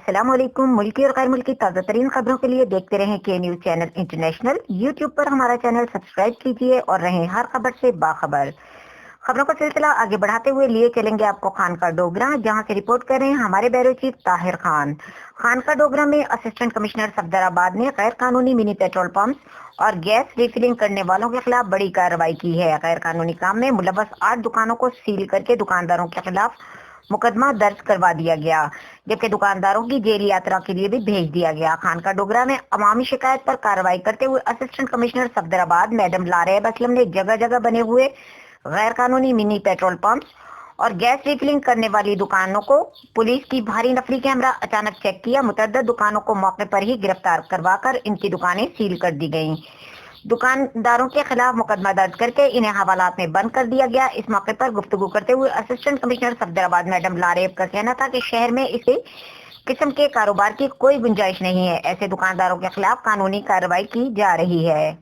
अस्सलाम वालेकुम। मुल्की और गैर मुल्की ताज़ा तरीन खबरों के लिए देखते रहें के न्यूज चैनल इंटरनेशनल। यूट्यूब पर हमारा चैनल सब्सक्राइब कीजिए और रहें हर खबर से बाखबर। खबरों का सिलसिला आगे बढ़ाते हुए लिए चलेंगे आपको खानका डोगरा, जहां से रिपोर्ट कर रहे हैं हमारे ब्यूरो चीफ ताहिर खान। खानका डोगरा में असिस्टेंट कमिश्नर सफदराबाद ने गैर कानूनी मिनी पेट्रोल पंप और गैस रिफिलिंग करने वालों के खिलाफ बड़ी कार्रवाई की है। गैर कानूनी काम में मुलव्वस 8 दुकानों को सील करके दुकानदारों के खिलाफ मुकदमा दर्ज करवा दिया गया, जबकि दुकानदारों की जेल यात्रा के लिए भी भेज दिया गया। खानका डोगरा में अवामी शिकायत पर कार्रवाई करते हुए assistant commissioner Safdarabad madam Lareeb Aslam ने जगह जगह बने हुए गैर कानूनी मिनी पेट्रोल पंप और गैस रिफिलिंग करने वाली दुकानों को पुलिस की भारी नफरी कैमरा अचानक चेक किया। मुतअद्दिद दुकानों को मौके पर ही गिरफ्तार करवाकर इनकी दुकानें सील कर दी गयी। दुकानदारों के खिलाफ मुकदमा दर्ज करके इन्हें हवालात में बंद कर दिया गया। इस मौके पर गुफ्तगू करते हुए assistant commissioner Safdarabad madam Lareb का कहना था कि शहर में इस किस्म के कारोबार की कोई गुंजाइश नहीं है। ऐसे दुकानदारों के खिलाफ कानूनी कार्रवाई की जा रही है।